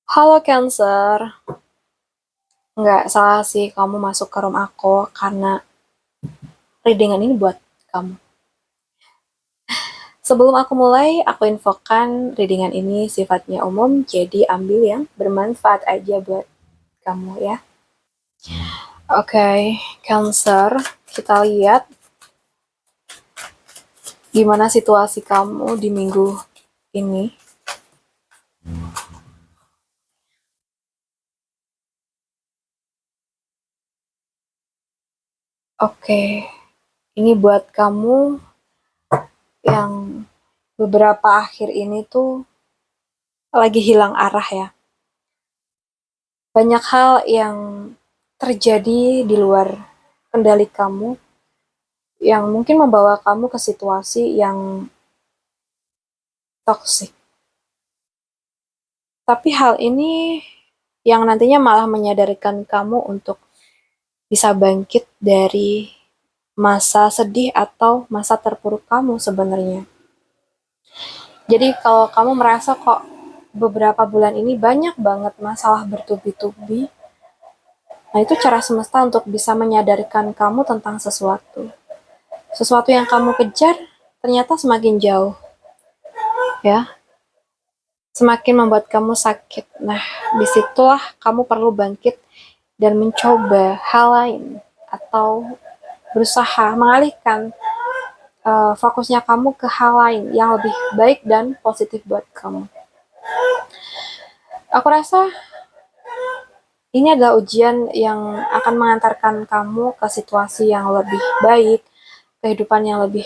Halo Cancer, nggak salah sih kamu masuk ke room aku karena readingan ini buat kamu. Sebelum aku mulai, aku infokan readingan ini sifatnya umum, jadi ambil yang bermanfaat aja buat kamu ya. Oke, Cancer, kita lihat gimana situasi kamu di minggu ini. Oke, ini buat kamu yang beberapa akhir ini tuh lagi hilang arah ya. Banyak hal yang terjadi di luar kendali kamu yang mungkin membawa kamu ke situasi yang toksik. Tapi hal ini yang nantinya malah menyadarkan kamu untuk bisa bangkit dari masa sedih atau masa terpuruk kamu sebenarnya. Jadi kalau kamu merasa kok beberapa bulan ini banyak banget masalah bertubi-tubi, nah itu cara semesta untuk bisa menyadarkan kamu tentang sesuatu. Sesuatu yang kamu kejar ternyata semakin jauh, ya, semakin membuat kamu sakit. Nah, disitulah kamu perlu bangkit dan mencoba hal lain atau berusaha mengalihkan fokusnya kamu ke hal lain yang lebih baik dan positif buat kamu. Aku rasa ini adalah ujian yang akan mengantarkan kamu ke situasi yang lebih baik, kehidupan yang lebih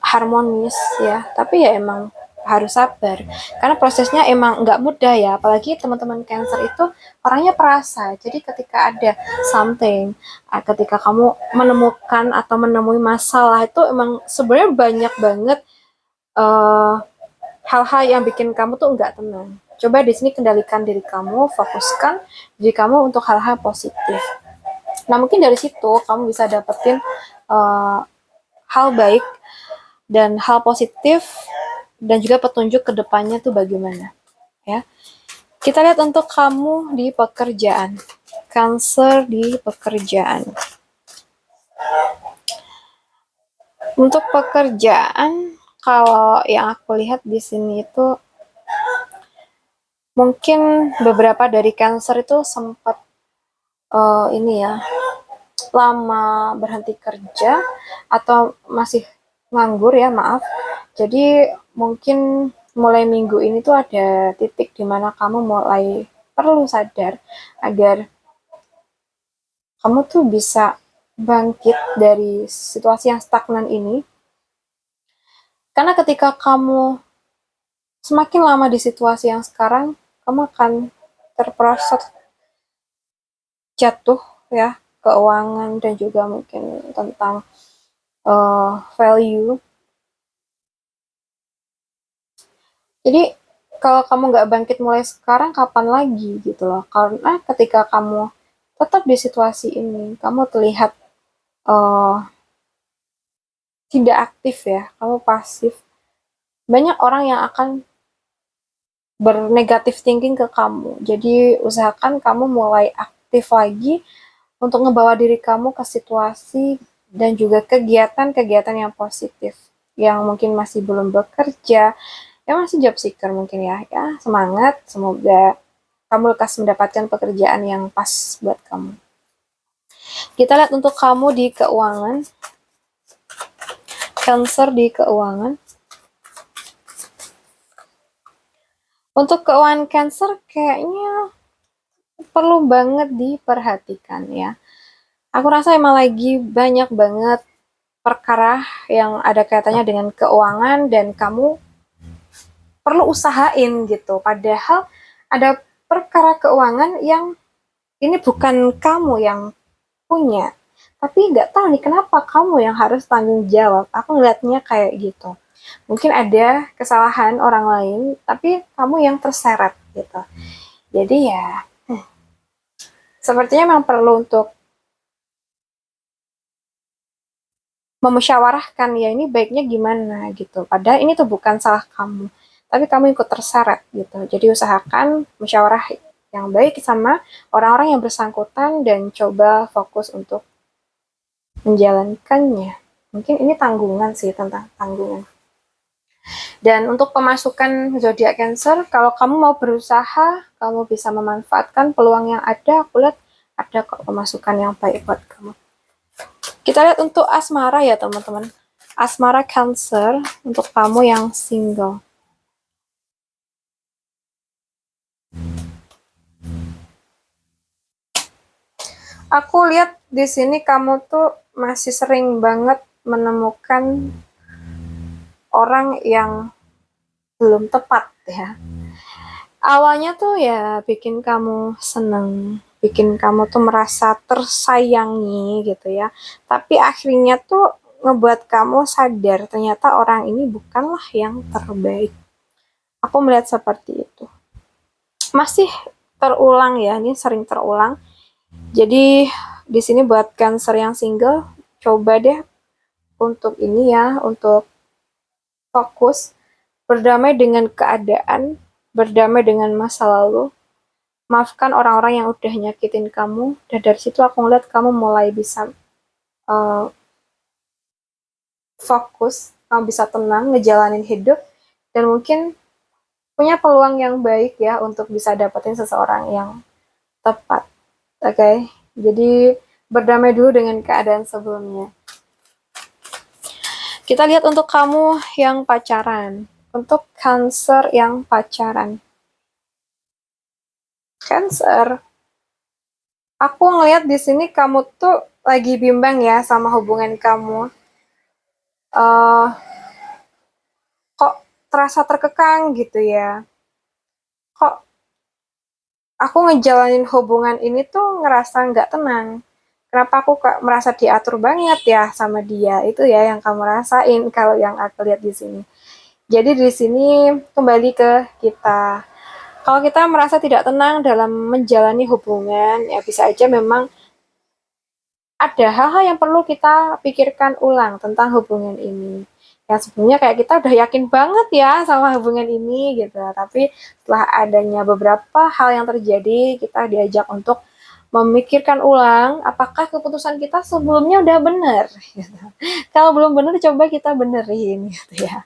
harmonis ya. Tapi ya emang harus sabar karena prosesnya emang nggak mudah ya, apalagi teman-teman Cancer itu orangnya perasa. Jadi ketika ada something, ketika kamu menemukan atau menemui masalah itu emang sebenarnya banyak banget uh, hal-hal yang bikin kamu tuh nggak tenang. Coba di sini kendalikan diri kamu, fokuskan diri kamu untuk hal-hal positif. Nah mungkin dari situ kamu bisa dapetin uh, hal baik dan hal positif dan juga petunjuk ke depannya tuh bagaimana ya. Kita lihat untuk kamu di pekerjaan. Cancer di pekerjaan. Untuk pekerjaan, kalau yang aku lihat di sini itu mungkin beberapa dari Cancer itu sempat ini ya, lama berhenti kerja atau masih nganggur ya, maaf. Jadi mungkin mulai minggu ini tuh ada titik di mana kamu mulai perlu sadar agar kamu tuh bisa bangkit dari situasi yang stagnan ini. Karena ketika kamu semakin lama di situasi yang sekarang, kamu akan terperosot jatuh ya, keuangan dan juga mungkin tentang value. Jadi kalau kamu nggak bangkit mulai sekarang, kapan lagi gitu loh. Karena ketika kamu tetap di situasi ini, kamu terlihat uh, tidak aktif ya, kamu pasif. Banyak orang yang akan bernegatif thinking ke kamu. Jadi usahakan kamu mulai aktif lagi untuk ngebawa diri kamu ke situasi dan juga kegiatan-kegiatan yang positif. Yang mungkin masih belum bekerja, yang masih job seeker mungkin ya. Ya, semangat, semoga kamu lekas mendapatkan pekerjaan yang pas buat kamu. Kita lihat untuk kamu di keuangan. Cancer di keuangan. Untuk keuangan Cancer kayaknya perlu banget diperhatikan ya. Aku rasa emang lagi banyak banget perkara yang ada kaitannya dengan keuangan dan kamu perlu usahain gitu. Padahal ada perkara keuangan yang ini bukan kamu yang punya. Tapi nggak tahu nih kenapa kamu yang harus tanggung jawab. Aku ngeliatnya kayak gitu. Mungkin ada kesalahan orang lain, tapi kamu yang terseret gitu. Jadi ya, sepertinya memang perlu untuk memusyawarahkan ya ini baiknya gimana gitu. Padahal ini tuh bukan salah kamu. tapi kamu ikut terseret gitu. Jadi usahakan musyawarah yang baik sama orang-orang yang bersangkutan dan coba fokus untuk menjalankannya. Mungkin ini tanggungan sih, tentang tanggungan. Dan untuk pemasukan zodiak Cancer, kalau kamu mau berusaha, kamu bisa memanfaatkan peluang yang ada, aku lihat ada kok pemasukan yang baik buat kamu. Kita lihat untuk asmara ya teman-teman. Asmara Cancer untuk kamu yang single. Aku lihat di sini kamu tuh masih sering banget menemukan orang yang belum tepat ya. Awalnya tuh ya bikin kamu seneng, bikin kamu tuh merasa tersayangi gitu ya. Tapi akhirnya tuh ngebuat kamu sadar ternyata orang ini bukanlah yang terbaik. Aku melihat seperti itu. Masih terulang ya, ini sering terulang. Jadi di sini buat Cancer yang single, coba deh untuk ini ya, untuk fokus berdamai dengan keadaan, berdamai dengan masa lalu, maafkan orang-orang yang udah nyakitin kamu, dan dari situ aku ngeliat kamu mulai bisa fokus, kamu bisa tenang ngejalanin hidup, dan mungkin punya peluang yang baik ya untuk bisa dapetin seseorang yang tepat. Oke, jadi berdamai dulu dengan keadaan sebelumnya. Kita lihat untuk kamu yang pacaran. Untuk Cancer yang pacaran. Cancer, aku ngelihat di sini kamu tuh lagi bimbang ya sama hubungan kamu. Kok terasa terkekang gitu ya? Kok aku ngejalanin hubungan ini tuh ngerasa nggak tenang? Kenapa aku merasa diatur banget ya sama dia? Itu ya yang kamu rasain kalau yang aku lihat di sini. Jadi di sini kembali ke kita. Kalau kita merasa tidak tenang dalam menjalani hubungan, ya bisa aja memang ada hal-hal yang perlu kita pikirkan ulang tentang hubungan ini. Yang sebelumnya kayak kita udah yakin banget ya sama hubungan ini gitu. Tapi setelah adanya beberapa hal yang terjadi, kita diajak untuk memikirkan ulang apakah keputusan kita sebelumnya udah benar. Gitu. Kalau belum benar, coba kita benerin gitu ya.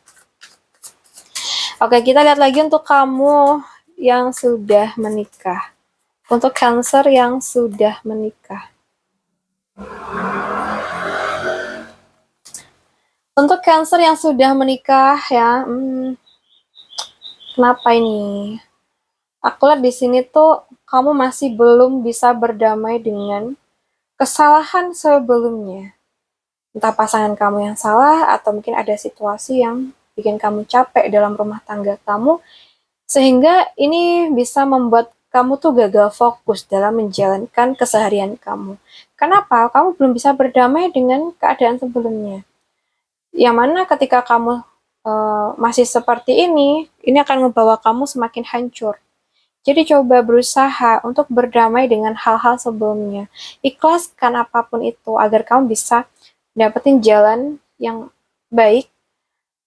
Oke, kita lihat lagi untuk kamu yang sudah menikah. Untuk Cancer yang sudah menikah. Untuk Cancer yang sudah menikah ya, kenapa ini? Aku lihat di sini tuh kamu masih belum bisa berdamai dengan kesalahan sebelumnya. Entah pasangan kamu yang salah atau mungkin ada situasi yang bikin kamu capek dalam rumah tangga kamu, sehingga ini bisa membuat kamu tuh gagal fokus dalam menjalankan keseharian kamu. Kenapa? Kamu belum bisa berdamai dengan keadaan sebelumnya. Yang mana ketika kamu masih seperti ini akan membawa kamu semakin hancur. Jadi coba berusaha untuk berdamai dengan hal-hal sebelumnya. Ikhlaskan apapun itu agar kamu bisa dapetin jalan yang baik,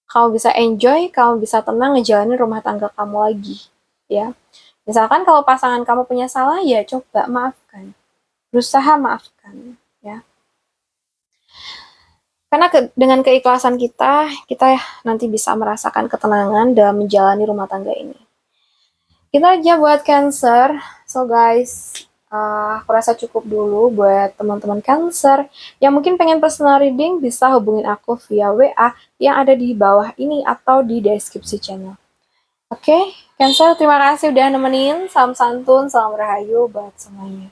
kamu bisa enjoy, kamu bisa tenang ngejalanin rumah tangga kamu lagi. Ya, misalkan kalau pasangan kamu punya salah, ya coba maafkan, berusaha maafkan. Ya, karena dengan keikhlasan kita nanti bisa merasakan ketenangan dalam menjalani rumah tangga ini. Kita aja buat Cancer. So guys, aku rasa cukup dulu buat teman-teman Cancer yang mungkin pengen personal reading, bisa hubungin aku via WA yang ada di bawah ini atau di deskripsi channel. Oke, Cancer, terima kasih udah nemenin. Salam santun, salam rahayu buat semuanya.